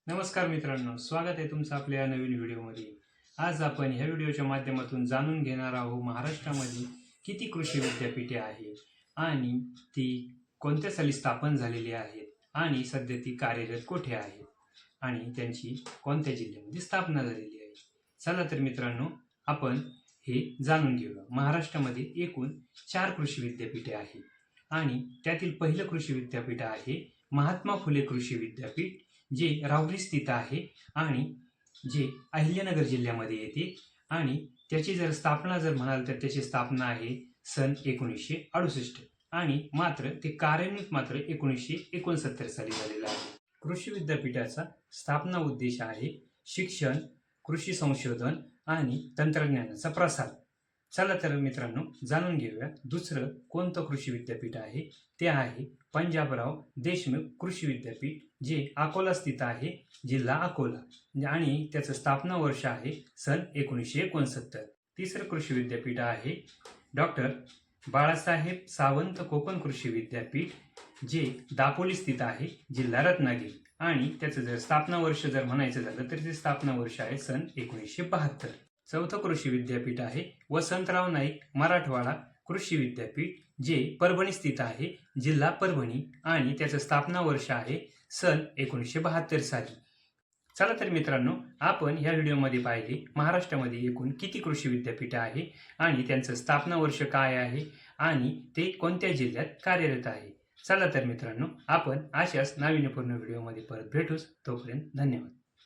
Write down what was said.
नमस्कार मित्रांनो, स्वागत आहे तुमचं आपल्या नवीन व्हिडिओमध्ये। आज आपण ह्या व्हिडिओच्या माध्यमातून जाणून घेणार आहोत महाराष्ट्रामध्ये किती कृषी विद्यापीठे आहेत आणि ती कोणत्या साली स्थापन झालेली आहेत आणि सध्या ती कार्यरत कुठे आहेत आणि त्यांची कोणत्या जिल्ह्यामध्ये स्थापना झालेली आहे। चला तर मित्रांनो, आपण हे जाणून घेऊया। महाराष्ट्रामध्ये एकूण 4 कृषी विद्यापीठे आहेत आणि त्यातील पहिलं कृषी विद्यापीठ आहे महात्मा फुले कृषी विद्यापीठ, जे राहुरी स्थित आहे आणि जे अहिल्यानगर जिल्ह्यामध्ये येते आणि त्याची जर स्थापना म्हणाल तर त्याची स्थापना आहे सन 1968 आणि मात्र ते कार्यान्वित मात्र 1969 साली झालेलं आहे। कृषी विद्यापीठाचा स्थापना उद्देश आहे शिक्षण, कृषी संशोधन आणि तंत्रज्ञानाचा प्रसार। चला तर मित्रांनो, जाणून घेऊया दुसरं कोणतं कृषी विद्यापीठ आहे। ते आहे पंजाबराव देशमुख कृषी विद्यापीठ, जे अकोला स्थित आहे, जिल्हा अकोला, आणि त्याचं स्थापना वर्ष आहे सन 1969। तिसरं कृषी विद्यापीठ आहे डॉक्टर बाळासाहेब सावंत कोकण कृषी विद्यापीठ, जे दापोली स्थित आहे, जिल्हा रत्नागिरी, आणि त्याचं जर स्थापना वर्ष म्हणायचं झालं तर ते स्थापना वर्ष आहे सन 1972। चौथं कृषी विद्यापीठ आहे वसंतराव नाईक मराठवाडा कृषी विद्यापीठ, जे परभणी स्थित आहे, जिल्हा परभणी, आणि त्याचं स्थापना वर्ष आहे सन 1972 साली। चला तर मित्रांनो, आपण ह्या व्हिडिओमध्ये पाहिले महाराष्ट्रामध्ये एकूण किती कृषी विद्यापीठे आहे आणि त्यांचं स्थापना वर्ष काय आहे आणि ते कोणत्या जिल्ह्यात कार्यरत आहे। चला तर मित्रांनो, आपण अशाच नाविन्यपूर्ण व्हिडिओमध्ये परत भेटूच। तोपर्यंत धन्यवाद।